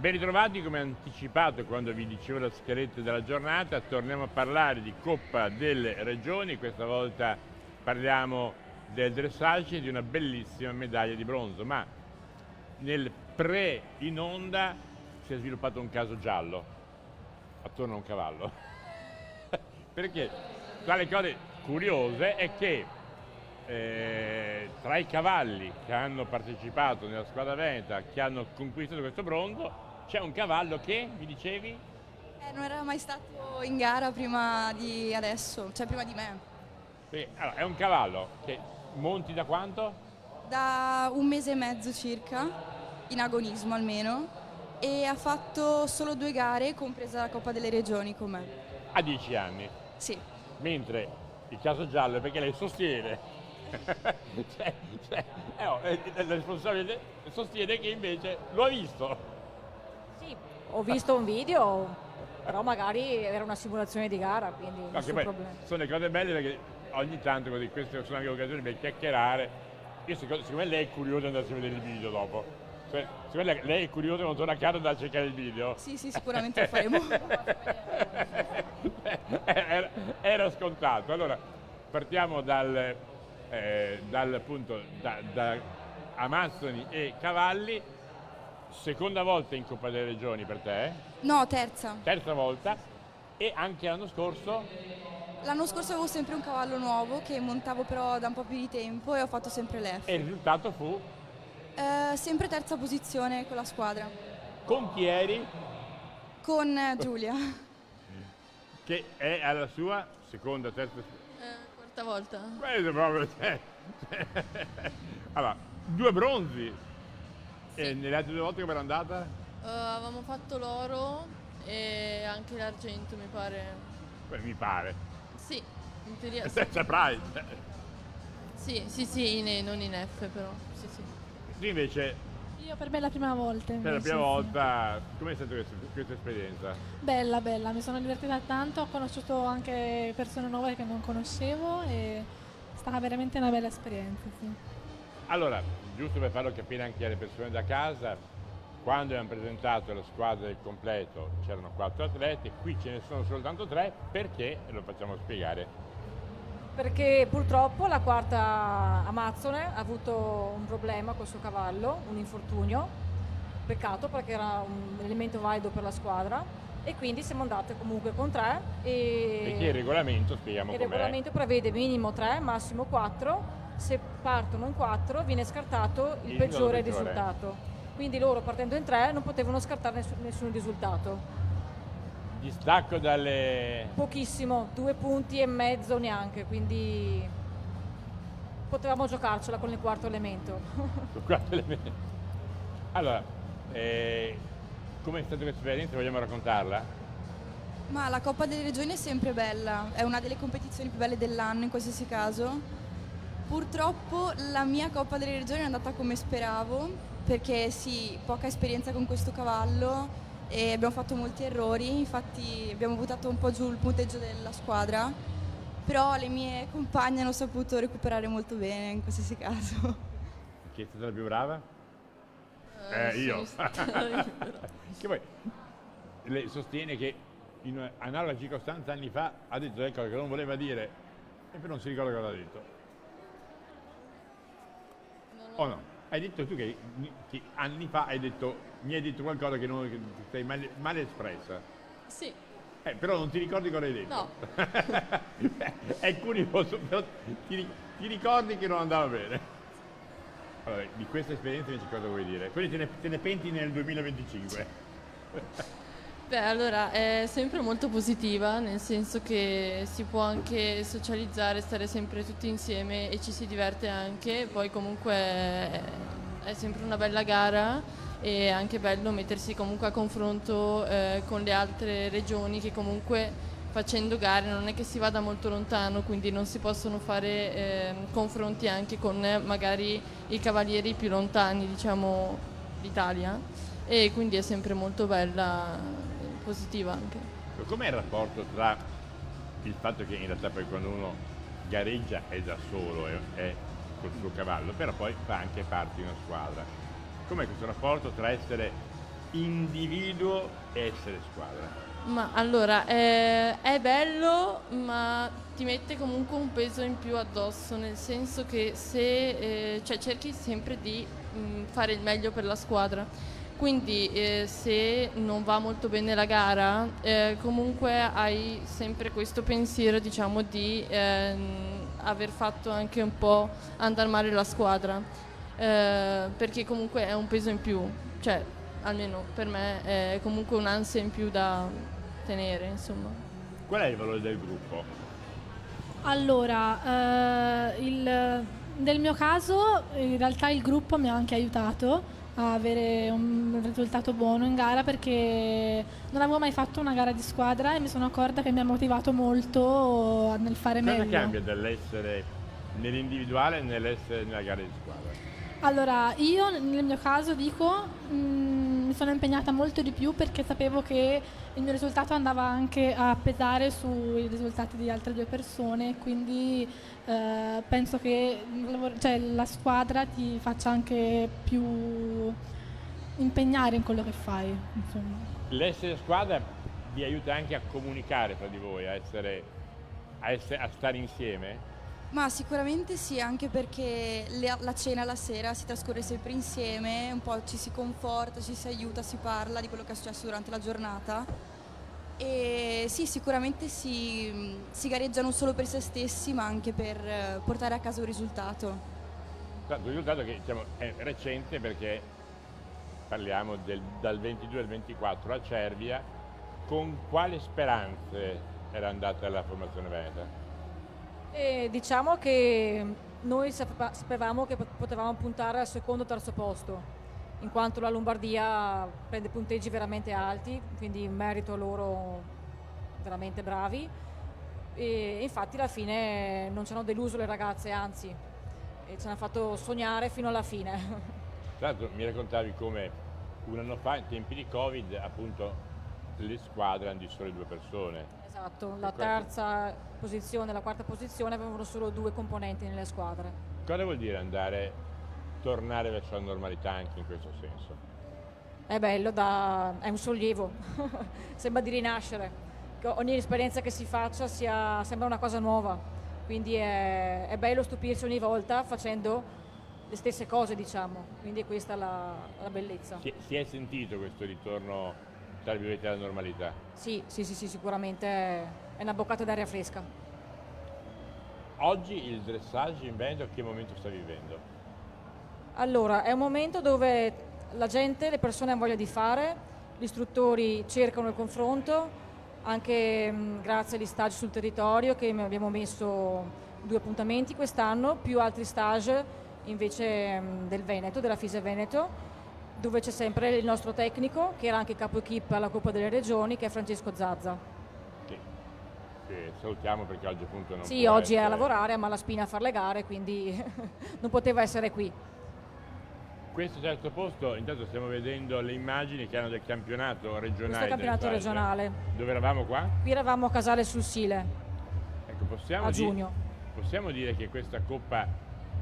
Ben ritrovati, come anticipato quando vi dicevo la scaletta della giornata, torniamo a parlare di Coppa delle Regioni, questa volta parliamo del dressage e di una bellissima medaglia di bronzo, ma nel in onda si è sviluppato un caso giallo attorno a un cavallo. Perché tra le cose curiose è che tra i cavalli che hanno partecipato nella squadra veneta, che hanno conquistato questo bronzo, c'è un cavallo che, mi dicevi? Non era mai stato in gara prima di adesso, cioè prima di me. Allora, è un cavallo che monti da quanto? Da 1 mese e mezzo circa, in agonismo almeno, e ha fatto solo 2 gare, compresa la Coppa delle Regioni con me. A 10 anni. Sì. Mentre il caso giallo è perché lei sostiene, la responsabile sostiene che invece lo ha visto. Sì, ho visto un video, però magari era una simulazione di gara, quindi No, nessun poi problema. sono le cose belle perché ogni tanto così, queste sono anche occasioni per chiacchierare. Io secondo me lei è curiosa di andarsi a vedere il video dopo. Cioè, secondo me lei è curiosa quando torna a casa da cercare il video. Sì, sicuramente lo faremo. Era scontato. Allora, partiamo dal punto da Amazzoni e Cavalli. Seconda volta in Coppa delle Regioni per te? No, terza. Terza volta. E anche l'anno scorso? L'anno scorso avevo sempre un cavallo nuovo che montavo però da un po' più di tempo e ho fatto sempre l'F. E il risultato fu? Sempre terza posizione con la squadra. Con chi eri? Con Giulia. Che è alla sua seconda, terza. Quarta volta. Questo proprio. Allora, 2 bronzi. Sì. E nelle altre 2 volte come era andata? Avevamo fatto l'oro e anche l'argento, mi pare. Beh, mi pare. Sì, in teoria sì. Senza prize. Sì, non in F però. Sì, sì. Tu invece, Io per me è la prima volta. per la invece, prima sì. volta, com'è stata questa esperienza? Bella, bella, mi sono divertita tanto, ho conosciuto anche persone nuove che non conoscevo e è stata veramente una bella esperienza, sì. Allora, giusto per farlo capire anche alle persone da casa, quando abbiamo presentato la squadra del completo c'erano 4 atleti, qui ce ne sono soltanto 3, perché? Lo facciamo spiegare. Perché purtroppo la quarta Amazzone ha avuto un problema col suo cavallo, un infortunio, peccato perché era un elemento valido per la squadra e quindi siamo andate comunque con 3 Perché il regolamento, spieghiamo il com'è. regolamento prevede minimo 3, massimo 4, se partono in 4 viene scartato il peggiore risultato. Quindi loro partendo in 3 non potevano scartare nessun risultato. Distacco dalle... Pochissimo, 2 punti e mezzo neanche, quindi potevamo giocarcela con il quarto elemento. Allora, come è stata questa esperienza? Vogliamo raccontarla? Ma la Coppa delle Regioni è sempre bella, è una delle competizioni più belle dell'anno in qualsiasi caso. Purtroppo la mia Coppa delle Regioni è andata come speravo, perché sì, poca esperienza con questo cavallo e abbiamo fatto molti errori, infatti abbiamo buttato un po' giù il punteggio della squadra, però le mie compagne hanno saputo recuperare molto bene in qualsiasi caso. Chi è stata la più brava? Io. Che poi lei sostiene che in analoga circostanza anni fa ha detto delle cose che non voleva dire e poi non si ricorda cosa ha detto. O no? Hai detto tu che anni fa mi hai detto qualcosa che non che ti sei male espressa. Sì, Però non ti ricordi cosa hai detto? no. È curioso, però ti ricordi che non andava bene. Allora, di questa esperienza invece cosa vuoi dire? Quindi te ne penti nel 2025? Beh, allora è sempre molto positiva, nel senso che si può anche socializzare, stare sempre tutti insieme e ci si diverte anche, poi comunque è sempre una bella gara e è anche bello mettersi comunque a confronto con le altre regioni che comunque facendo gare non è che si vada molto lontano, quindi non si possono fare confronti anche con magari i cavalieri più lontani, diciamo, d'Italia e quindi è sempre molto bella. Positiva anche. Com'è il rapporto tra il fatto che in realtà poi quando uno gareggia è da solo, è col suo cavallo, però poi fa anche parte di una squadra? Com'è questo rapporto tra essere individuo e essere squadra? Ma allora, è bello, ma ti mette comunque un peso in più addosso, nel senso che se, cioè cerchi sempre di fare il meglio per la squadra. Quindi se non va molto bene la gara, comunque hai sempre questo pensiero, diciamo, di aver fatto anche un po' andare male la squadra, perché comunque è un peso in più, cioè almeno per me è comunque un'ansia in più da tenere, insomma. Qual è il valore del gruppo? Allora, nel mio caso in realtà il gruppo mi ha anche aiutato a avere un risultato buono in gara, perché non avevo mai fatto una gara di squadra e mi sono accorta che mi ha motivato molto nel fare Cosa meglio. cambia dall'essere nell'individuale e nell'essere nella gara di squadra? Allora, io nel mio caso dico, mi sono impegnata molto di più perché sapevo che il mio risultato andava anche a pesare sui risultati di altre due persone, quindi penso che cioè, la squadra ti faccia anche più impegnare in quello che fai, insomma. L'essere squadra vi aiuta anche a comunicare fra di voi, a stare insieme? Ma sicuramente sì, anche perché la cena la sera si trascorre sempre insieme, un po' ci si conforta, ci si aiuta, si parla di quello che è successo durante la giornata. E sì, sicuramente si gareggia non solo per se stessi, ma anche per portare a casa un risultato. Un risultato che diciamo, è recente, perché parliamo dal 22 al 24 a Cervia. Con quali speranze era andata la formazione veneta? E diciamo che noi sapevamo che potevamo puntare al secondo o terzo posto, in quanto la Lombardia prende punteggi veramente alti, quindi in merito a loro veramente bravi. E infatti alla fine non ci hanno deluso le ragazze, anzi, e ci hanno fatto sognare fino alla fine. Tra l'altro mi raccontavi come un anno fa, in tempi di Covid, appunto le squadre hanno di sole 2 persone. Esatto, la terza posizione e la quarta posizione avevano solo 2 componenti nelle squadre. Cosa vuol dire tornare verso la normalità anche in questo senso? È bello, è un sollievo, sembra di rinascere, che ogni esperienza che si faccia sembra una cosa nuova, quindi è bello stupirsi ogni volta facendo le stesse cose, diciamo, quindi questa è la bellezza. Si è sentito questo ritorno, tra virgolette, alla normalità? Sì, sicuramente è una boccata d'aria fresca. Oggi il dressage in Veneto che momento sta vivendo? Allora, è un momento dove la gente, le persone hanno voglia di fare, gli istruttori cercano il confronto, anche grazie agli stage sul territorio, che abbiamo messo 2 appuntamenti quest'anno, più altri stage invece del Veneto, della FISE Veneto, dove c'è sempre il nostro tecnico, che era anche capo equipe alla Coppa delle Regioni, che è Francesco Zazza. Sì. Salutiamo perché oggi appunto non Sì, può oggi è a essere. lavorare, a Malaspina a fare le gare, quindi non poteva essere qui. Questo terzo posto, intanto stiamo vedendo le immagini che hanno del campionato regionale. Questo è il campionato del dressage. regionale. Dove eravamo qua? Qui eravamo a Casale sul Sile, Ecco, a giugno. Possiamo dire che questa coppa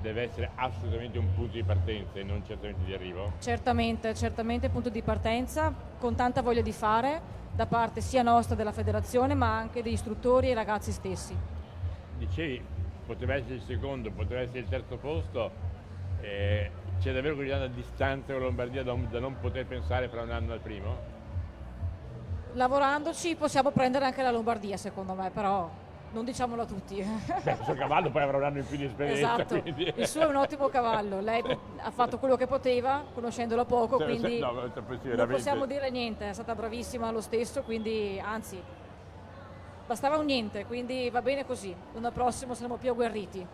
deve essere assolutamente un punto di partenza e non certamente di arrivo? Certamente punto di partenza, con tanta voglia di fare, da parte sia nostra della federazione, ma anche degli istruttori e ragazzi stessi. Dicevi, poteva essere il secondo, poteva essere il terzo posto, c'è davvero così tanta distanza con la Lombardia da non poter pensare fra un anno al primo? Lavorandoci possiamo prendere anche la Lombardia, secondo me, però non diciamolo a tutti. Beh, questo cavallo poi avrà un anno in più di esperienza. Esatto, Quindi... il suo è un ottimo cavallo, lei ha fatto quello che poteva, conoscendolo poco, quindi non possiamo dire niente, è stata bravissima lo stesso, quindi anzi, bastava un niente, quindi va bene così, l'anno prossimo saremo più agguerriti.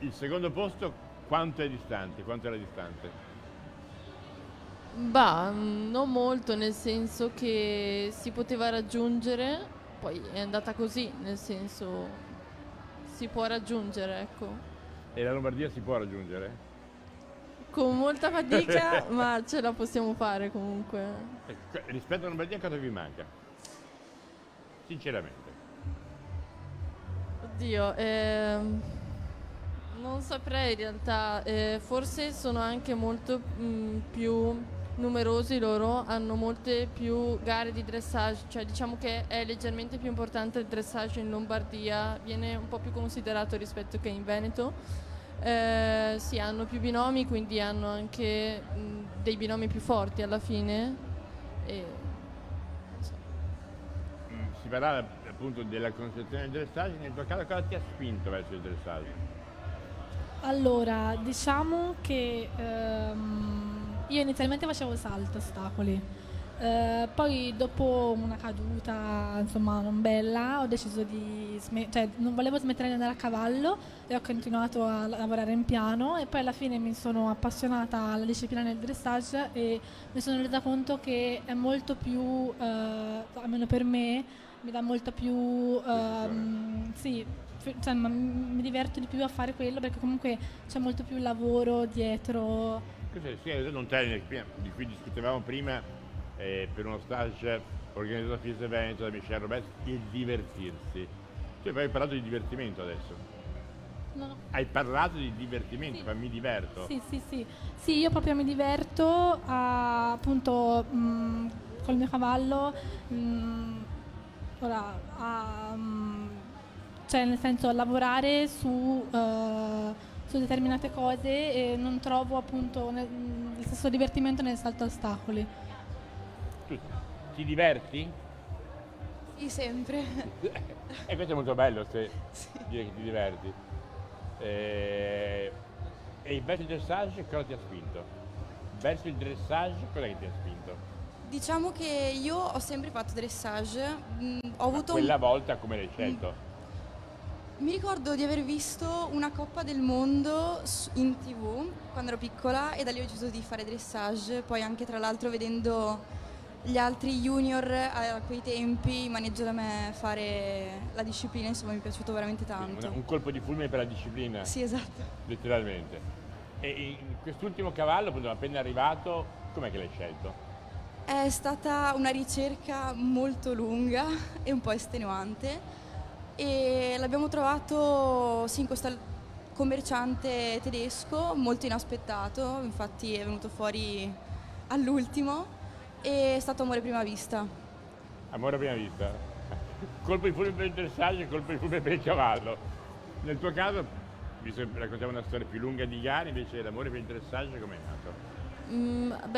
Il secondo posto quanto è distante? Quanto era distante? Bah, non molto, nel senso che si poteva raggiungere, poi è andata così, nel senso si può raggiungere, ecco. E la Lombardia si può raggiungere? Con molta fatica, ma ce la possiamo fare comunque. Rispetto alla Lombardia cosa vi manca? Sinceramente. Oddio, non saprei in realtà, forse sono anche molto più numerosi loro, hanno molte più gare di dressage, cioè diciamo che è leggermente più importante il dressage in Lombardia, viene un po' più considerato rispetto che in Veneto. Sì, hanno più binomi, quindi hanno anche dei binomi più forti alla fine. E, Si parla appunto della concezione del dressage, nel tuo caso cosa ti ha spinto verso il dressage? Allora, diciamo che io inizialmente facevo salto ostacoli, poi dopo una caduta, insomma, non bella, ho deciso cioè non volevo smettere di andare a cavallo e ho continuato a lavorare in piano e poi alla fine mi sono appassionata alla disciplina del dressage e mi sono resa conto che è molto più, almeno per me, mi dà molto più, sì, cioè, mi diverto di più a fare quello perché comunque c'è molto più lavoro dietro. Questo è un termine di cui discutevamo prima per uno stage organizzato a Fiese Veneto da Michel Robert, il divertirsi. Tu hai parlato di divertimento adesso. No. Hai parlato di divertimento, Sì. ma mi diverto. Sì, io proprio mi diverto appunto col mio cavallo, cioè nel senso lavorare su determinate cose e non trovo appunto il stesso divertimento nel salto a ostacoli. Tu ti diverti? Sì, sempre. E questo è molto bello, se dire che ti diverti. E verso il dressage cosa ti ha spinto? Verso il dressage cosa che ti ha spinto? Diciamo che io ho sempre fatto dressage, ho avuto Quella volta come l'hai scelto? Mi ricordo di aver visto una Coppa del Mondo in TV quando ero piccola e da lì ho deciso di fare dressage, poi anche tra l'altro vedendo gli altri junior a quei tempi, maneggio da me fare la disciplina, insomma mi è piaciuto veramente tanto. Un colpo di fulmine per la disciplina, Sì, esatto. letteralmente. E in quest'ultimo cavallo, appunto, appena arrivato, com'è che l'hai scelto? È stata una ricerca molto lunga e un po' estenuante e l'abbiamo trovato sì, in questo commerciante tedesco molto inaspettato, infatti è venuto fuori all'ultimo e è stato amore a prima vista. Amore a prima vista. Colpo di fulmine per il dressage e colpo di fulmine per il cavallo. Nel tuo caso, visto che raccontiamo una storia più lunga di gare, invece l'amore per il dressage com'è nato?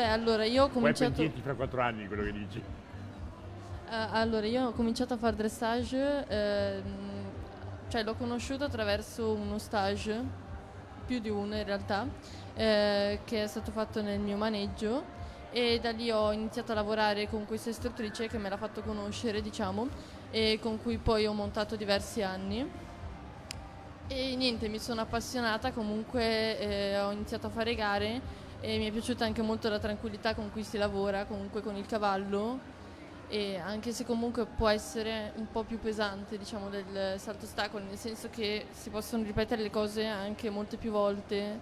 Allora io ho Puoi cominciato... pentirti fra 4 anni di quello che dici. Allora, io ho cominciato a fare dressage, cioè l'ho conosciuto attraverso uno stage, più di uno in realtà, che è stato fatto nel mio maneggio e da lì ho iniziato a lavorare con questa istruttrice che me l'ha fatto conoscere, diciamo, e con cui poi ho montato diversi anni. E niente, mi sono appassionata, comunque ho iniziato a fare gare e mi è piaciuta anche molto la tranquillità con cui si lavora, comunque con il cavallo. E anche se comunque può essere un po' più pesante, diciamo, del salto ostacoli, nel senso che si possono ripetere le cose anche molte più volte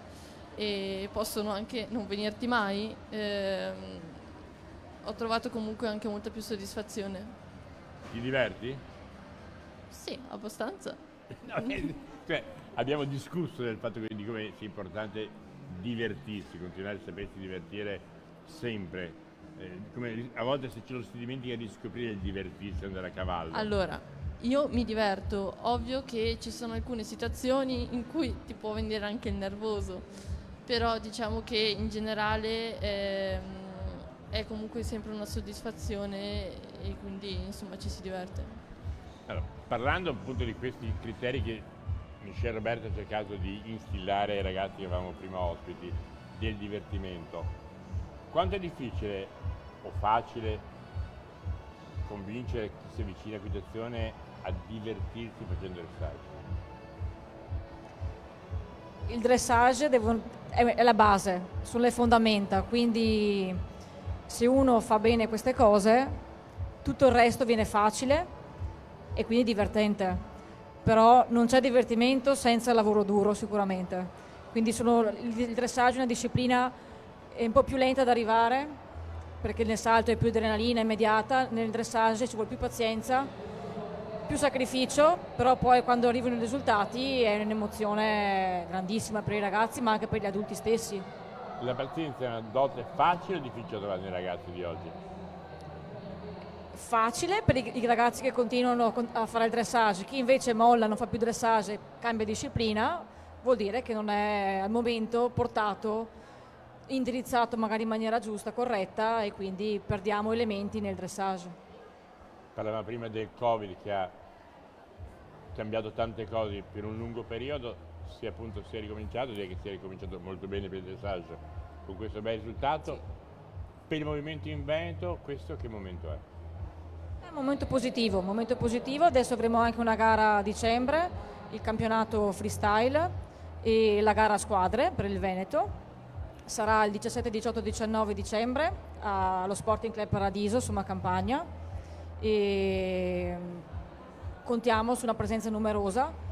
e possono anche non venirti mai, ho trovato comunque anche molta più soddisfazione. Ti diverti? Sì, abbastanza. No, cioè, abbiamo discusso del fatto di come sia importante divertirsi, continuare a sapersi divertire sempre. Come a volte se ce lo si dimentica di scoprire il divertirsi andare a cavallo. Allora, io mi diverto, ovvio che ci sono alcune situazioni in cui ti può venire anche il nervoso, però diciamo che in generale è comunque sempre una soddisfazione e quindi insomma ci si diverte. Allora, parlando appunto di questi criteri che Michel Roberto ha cercato di instillare ai ragazzi che avevamo prima ospiti, del divertimento, quanto è difficile o facile convincere chi si avvicina a equitazione a divertirsi facendo dressage? Il dressage è la base, sono le fondamenta, quindi se uno fa bene queste cose, tutto il resto viene facile e quindi divertente. Però non c'è divertimento senza lavoro duro sicuramente. Quindi il dressage è una disciplina un po' più lenta ad arrivare, perché nel salto è più adrenalina immediata, nel dressage ci vuole più pazienza, più sacrificio, però poi quando arrivano i risultati è un'emozione grandissima per i ragazzi ma anche per gli adulti stessi. La pazienza è una dote facile o difficile da trovare nei ragazzi di oggi? Facile per i ragazzi che continuano a fare il dressage, chi invece molla, non fa più dressage, cambia disciplina, vuol dire che non è al momento portato, indirizzato magari in maniera giusta, corretta, e quindi perdiamo elementi nel dressage. Parlavamo prima del Covid che ha cambiato tante cose per un lungo periodo, si è ricominciato, direi che si è ricominciato molto bene per il dressage con questo bel risultato. Sì. Per il movimento in Veneto, questo che momento è? È un momento positivo, adesso avremo anche una gara a dicembre, il campionato freestyle e la gara a squadre per il Veneto. Sarà il 17, 18, 19 dicembre allo Sporting Club Paradiso, Somma Campagna, e contiamo su una presenza numerosa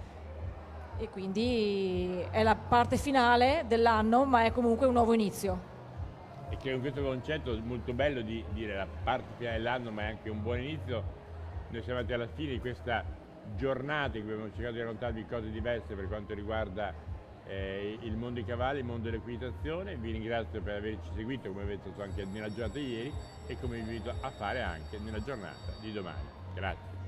e quindi è la parte finale dell'anno, ma è comunque un nuovo inizio. E che con questo concetto molto bello di dire la parte finale dell'anno ma è anche un buon inizio, noi siamo arrivati alla fine di questa giornata in cui abbiamo cercato di raccontarvi cose diverse per quanto riguarda il mondo dei cavalli, il mondo dell'equitazione. Vi ringrazio per averci seguito come avete fatto anche nella giornata di ieri e come vi invito a fare anche nella giornata di domani. Grazie.